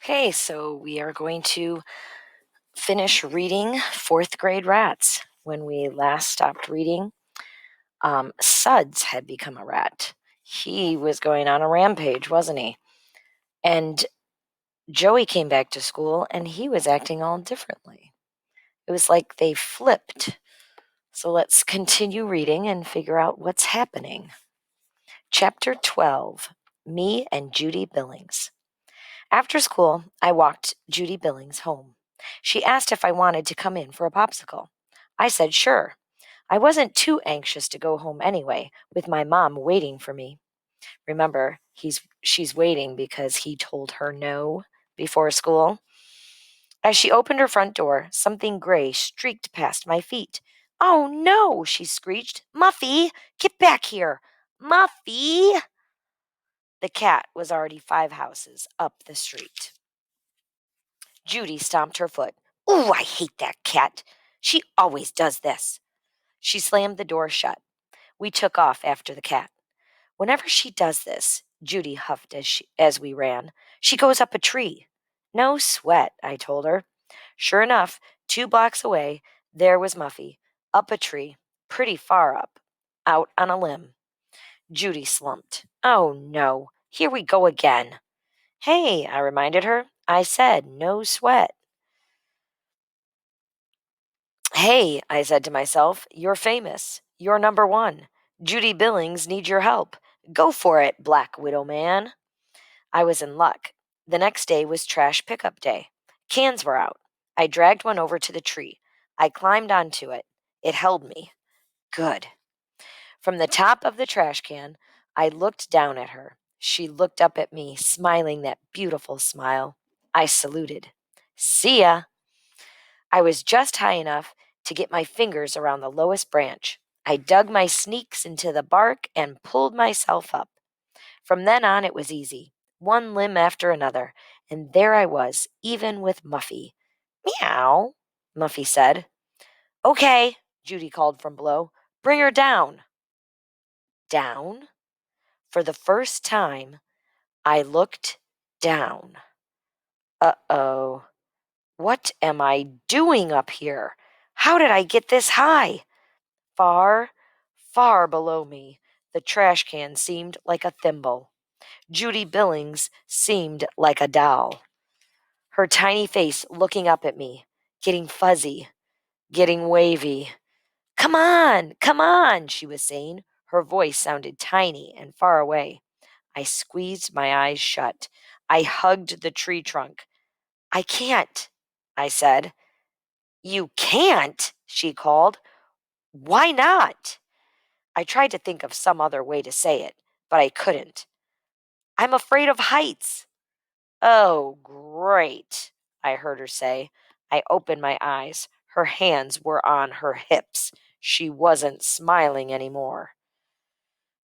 Okay, so we are going to finish reading fourth grade rats. When we last stopped reading, Suds had become a rat. He was going on a rampage, wasn't he? And Joey came back to school and he was acting all differently. It was like they flipped. So let's continue reading and figure out what's happening. Chapter 12 Me and Judy Billings. After school, I walked Judy Billings home. She asked if I wanted to come in for a popsicle. I said sure. I wasn't too anxious to go home anyway, with my mom waiting for me. Remember, she's waiting because he told her no before school. As she opened her front door, something gray streaked past my feet. Oh no, she screeched. Muffy, get back here. Muffy! The cat was already 5 houses up the street. Judy stomped her foot. Ooh, I hate that cat. She always does this. She slammed the door shut. We took off after the cat. Whenever she does this, Judy huffed as we ran, she goes up a tree. No sweat, I told her. Sure enough, 2 blocks away, there was Muffy, up a tree, pretty far up, out on a limb. Judy slumped. Oh no, here we go again. Hey, I reminded her. I said no sweat. Hey, I said to myself, you're famous. You're number one. Judy Billings needs your help. Go for it, Black Widow Man. I was in luck. The next day was trash pickup day. Cans were out. I dragged one over to the tree. I climbed onto it. It held me. Good. From the top of the trash can, I looked down at her. She looked up at me, smiling that beautiful smile. I saluted. See ya. I was just high enough to get my fingers around the lowest branch. I dug my sneaks into the bark and pulled myself up. From then on, it was easy. One limb after another, and there I was, even with Muffy. Meow, Muffy said. Okay, Judy called from below. Bring her down. Down? For the first time, I looked down. Uh-oh. What am I doing up here? How did I get this high? Far, far below me, the trash can seemed like a thimble. Judy Billings seemed like a doll. Her tiny face looking up at me, getting fuzzy, getting wavy. Come on, she was saying. Her voice sounded tiny and far away. I squeezed my eyes shut. I hugged the tree trunk. I can't, I said. You can't, she called. Why not? I tried to think of some other way to say it, but I couldn't. I'm afraid of heights. Oh, great, I heard her say. I opened my eyes. Her hands were on her hips. She wasn't smiling anymore.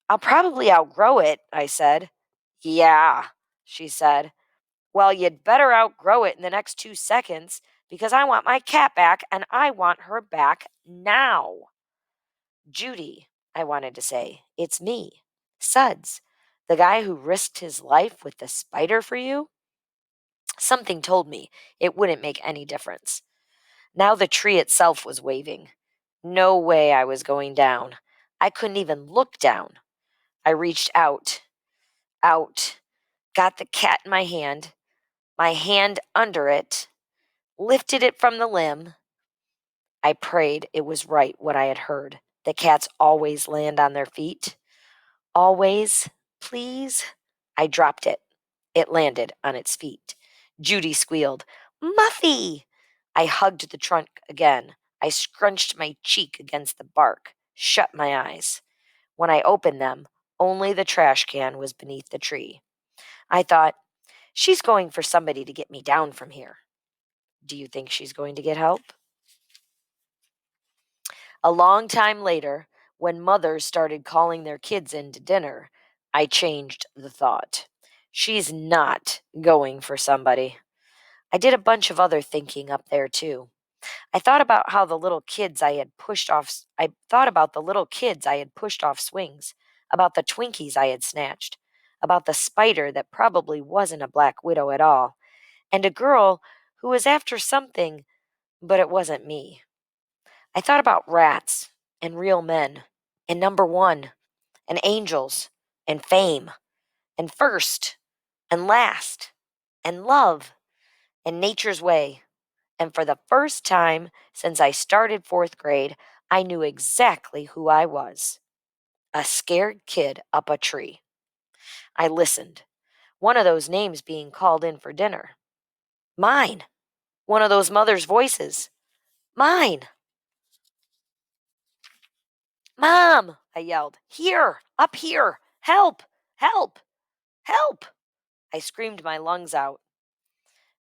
I'll probably outgrow it, I said. Yeah, she said. Well, you'd better outgrow it in the next 2 seconds because I want my cat back and I want her back now. Judy, I wanted to say, it's me, Suds, the guy who risked his life with the spider for you. Something told me it wouldn't make any difference. Now the tree itself was waving. No way I was going down. I couldn't even look down. I reached out, got the cat in my hand under it, lifted it from the limb. I prayed it was right what I had heard. The cats always land on their feet. Always, please. I dropped it. It landed on its feet. Judy squealed, Muffy! I hugged the trunk again. I scrunched my cheek against the bark, shut my eyes. When I opened them, only the trash can was beneath the tree. I thought, she's going for somebody to get me down from here. Do you think she's going to get help? A long time later, when mothers started calling their kids in to dinner, I changed the thought. She's not going for somebody. I did a bunch of other thinking up there, too. I thought about how the little kids I had pushed off I thought about the little kids I had pushed off swings, about the Twinkies I had snatched, about the spider that probably wasn't a black widow at all, and a girl who was after something, but it wasn't me. I thought about rats and real men and number one and angels and fame and first and last and love and nature's way. And for the first time since I started fourth grade, I knew exactly who I was, a scared kid up a tree. I listened, one of those names being called in for dinner. Mine, one of those mother's voices. Mine. Mom, I yelled. Here, up here. Help, help, help. I screamed my lungs out.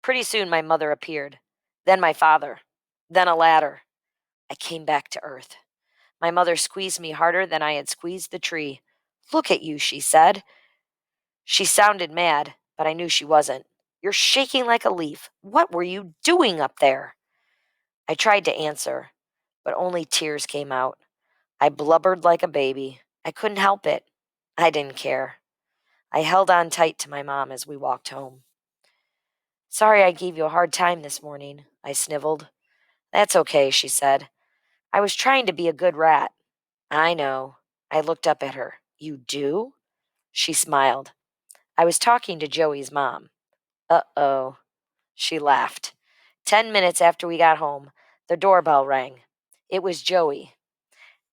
Pretty soon my mother appeared, then my father, then a ladder. I came back to earth. My mother squeezed me harder than I had squeezed the tree. Look at you, she said. She sounded mad, but I knew she wasn't. You're shaking like a leaf. What were you doing up there? I tried to answer, but only tears came out. I blubbered like a baby. I couldn't help it. I didn't care. I held on tight to my mom as we walked home. Sorry I gave you a hard time this morning, I sniveled. That's okay, she said. I was trying to be a good rat. I know. I looked up at her. You do? She smiled. I was talking to Joey's mom. Uh-oh. She laughed. 10 minutes after we got home, the doorbell rang. It was Joey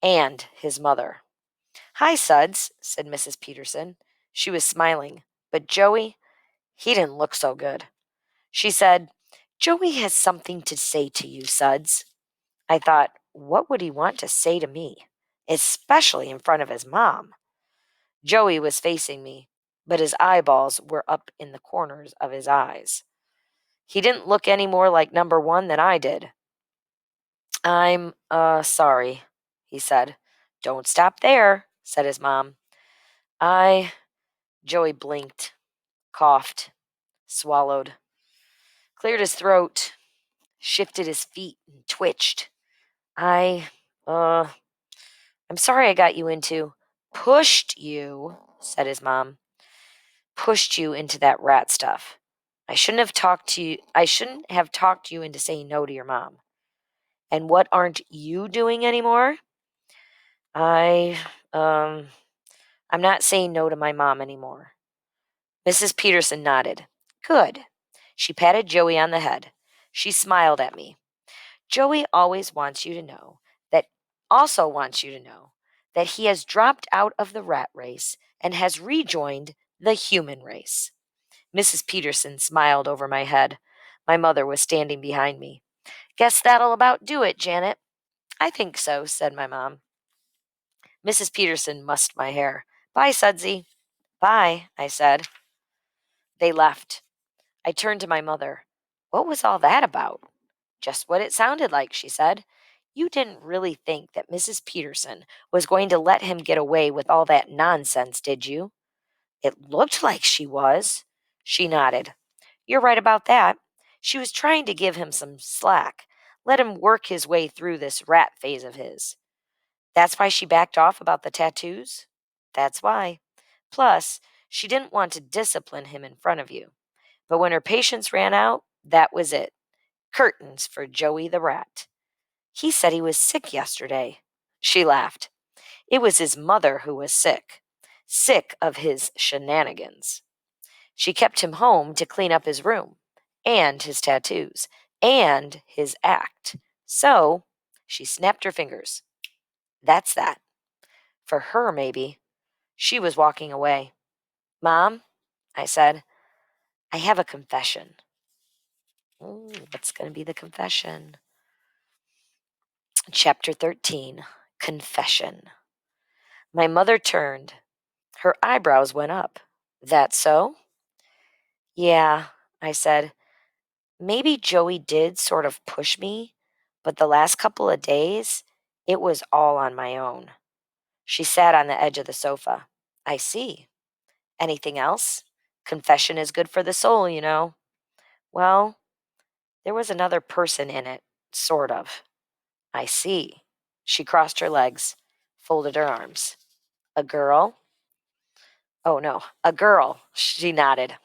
and his mother. Hi, Suds, said Mrs. Peterson. She was smiling, but Joey, he didn't look so good. She said, Joey has something to say to you, Suds. I thought, what would he want to say to me, especially in front of his mom? Joey was facing me, but his eyeballs were up in the corners of his eyes. He didn't look any more like number one than I did. I'm, sorry, he said. Don't stop there, said his mom. Joey blinked, coughed, swallowed, cleared his throat, shifted his feet, and twitched. I, uh, I'm sorry I got you into. Pushed you, said his mom. Pushed you into that rat stuff. I shouldn't have talked you into saying no to your mom. And what aren't you doing anymore? I, um, I'm not saying no to my mom anymore. Mrs. Peterson nodded. Good. She patted Joey on the head. She smiled at me. Joey always wants you to know that, also wants you to know that he has dropped out of the rat race and has rejoined the human race. Mrs. Peterson smiled over my head. My mother was standing behind me. Guess that'll about do it, Janet. I think so, said my mom. Mrs. Peterson mussed my hair. Bye, Sudsy. Bye, I said. They left. I turned to my mother. What was all that about? Just what it sounded like, she said. You didn't really think that Mrs. Peterson was going to let him get away with all that nonsense, did you? It looked like she was. She nodded. You're right about that. She was trying to give him some slack, let him work his way through this rat phase of his. That's why she backed off about the tattoos? That's why. Plus, she didn't want to discipline him in front of you. But when her patience ran out, that was it. Curtains for Joey the rat. He said he was sick yesterday. She laughed. It was his mother who was sick. Sick of his shenanigans. She kept him home to clean up his room, and his tattoos, and his act. So, she snapped her fingers. That's that. For her, maybe. She was walking away. Mom, I said, I have a confession. Ooh, what's going to be the confession? Chapter 13, Confession. My mother turned. Her eyebrows went up. That so? Yeah, I said. Maybe Joey did sort of push me, but the last couple of days, it was all on my own. She sat on the edge of the sofa. I see. Anything else? Confession is good for the soul, you know. Well, there was another person in it, sort of. I see. She crossed her legs, folded her arms. A girl? Oh, no, a girl. She nodded.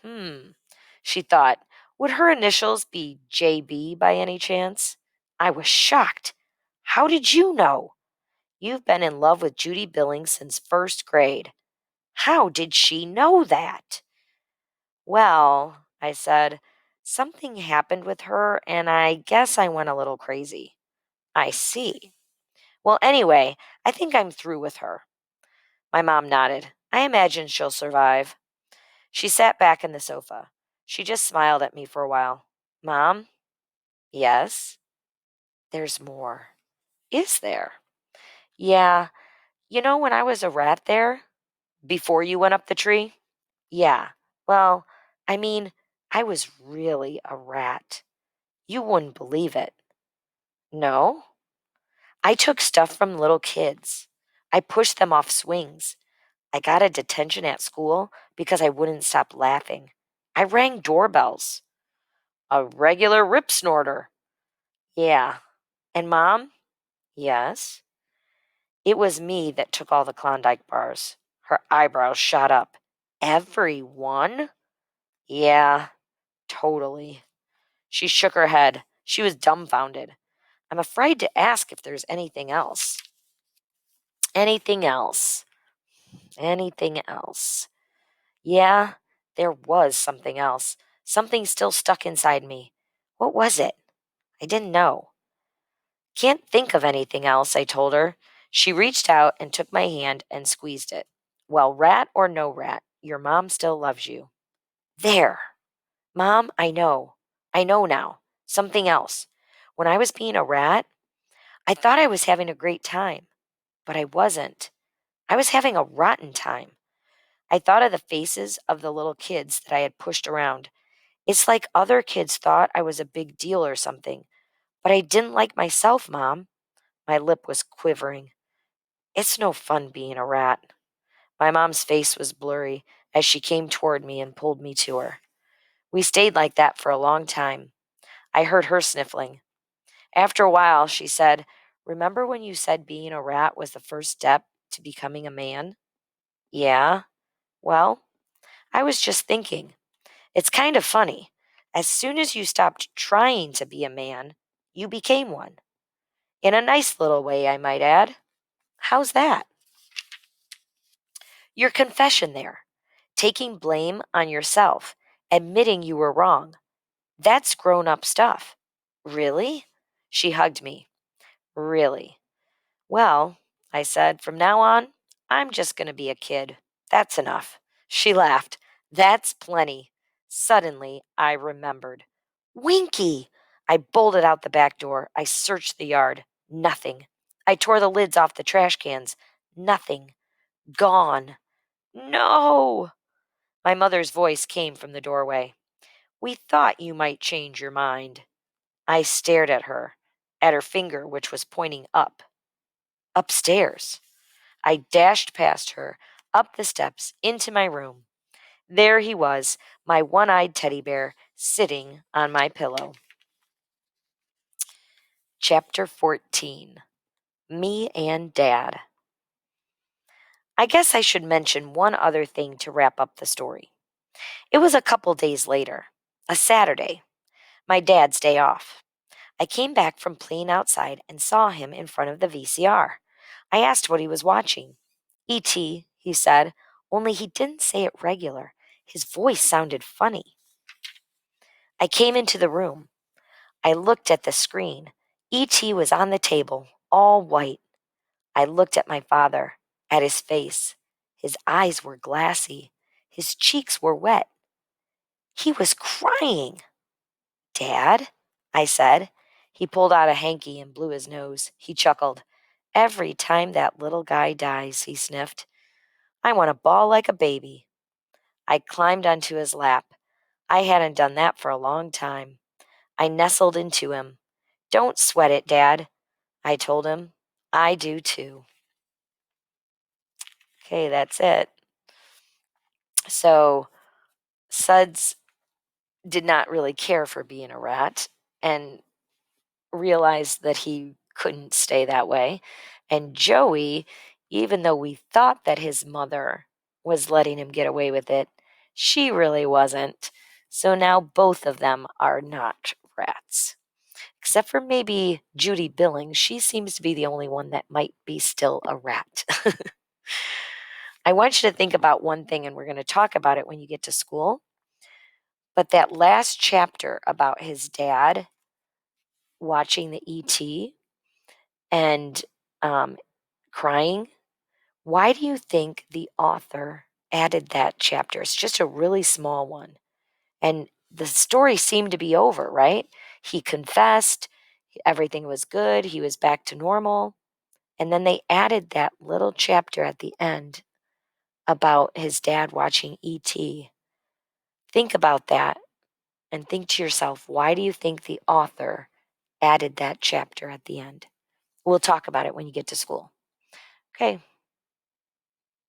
She thought, Would her initials be JB by any chance? I was shocked. How did you know? You've been in love with Judy Billings since first grade. How did she know that? Well, I said, something happened with her, and I guess I went a little crazy. I see. Well, anyway, I think I'm through with her. My mom nodded. I imagine she'll survive. She sat back in the sofa. She just smiled at me for a while. Mom? Yes? There's more. Is there? Yeah. You know when I was a rat there? Before you went up the tree? Yeah. Well, I mean, I was really a rat. You wouldn't believe it. No? I took stuff from little kids. I pushed them off swings. I got a detention at school because I wouldn't stop laughing. I rang doorbells. A regular rip snorter. Yeah. And Mom? Yes. It was me that took all the Klondike bars. Her eyebrows shot up. Everyone? Yeah, totally. She shook her head. She was dumbfounded. I'm afraid to ask if there's anything else. Anything else? Anything else? Yeah, there was something else. Something still stuck inside me. What was it? I didn't know. Can't think of anything else, I told her. She reached out and took my hand and squeezed it. Well, rat or no rat, your mom still loves you. There. Mom, I know. I know now. Something else. When I was being a rat, I thought I was having a great time, but I wasn't. I was having a rotten time. I thought of the faces of the little kids that I had pushed around. It's like other kids thought I was a big deal or something, but I didn't like myself, Mom. My lip was quivering. It's no fun being a rat. My mom's face was blurry as she came toward me and pulled me to her. We stayed like that for a long time. I heard her sniffling. After a while, she said, Remember when you said being a rat was the first step to becoming a man? Yeah. Well, I was just thinking. It's kind of funny. As soon as you stopped trying to be a man, you became one. In a nice little way, I might add. How's that? Your confession there. Taking blame on yourself, admitting you were wrong. That's grown up stuff. Really? She hugged me. Really? Well, I said, from now on, I'm just going to be a kid. That's enough. She laughed. That's plenty. Suddenly, I remembered. Winky! I bolted out the back door. I searched the yard. Nothing. I tore the lids off the trash cans. Nothing. Gone. No! My mother's voice came from the doorway. We thought you might change your mind. I stared at her finger, which was pointing up. Upstairs. I dashed past her, up the steps, into my room. There he was, my one-eyed teddy bear, sitting on my pillow. Chapter 14. Me and Dad. I guess I should mention one other thing to wrap up the story. It was a couple days later, a Saturday, my dad's day off. I came back from playing outside and saw him in front of the VCR. I asked what he was watching. E.T., he said, only he didn't say it regular. His voice sounded funny. I came into the room. I looked at the screen. E.T. was on the table, all white. I looked at my father, at his face. His eyes were glassy. His cheeks were wet. He was crying. Dad, I said. He pulled out a hanky and blew his nose. He chuckled. Every time that little guy dies, he sniffed. I want to bawl like a baby. I climbed onto his lap. I hadn't done that for a long time. I nestled into him. Don't sweat it, Dad, I told him. I do too. Okay, that's it. So, Suds did not really care for being a rat and realized that he couldn't stay that way. And Joey, even though we thought that his mother was letting him get away with it, she really wasn't. So now both of them are not rats. Except for maybe Judy Billings. She seems to be the only one that might be still a rat. I want you to think about one thing, and we're going to talk about it when you get to school. But that last chapter about his dad watching the ET and crying, why do you think the author added that chapter? It's just a really small one. And the story seemed to be over, right? He confessed, everything was good, he was back to normal. And then they added that little chapter at the end about his dad watching ET. Think about that and think to yourself, why do you think the author added that chapter at the end? We'll talk about it when you get to school. Okay.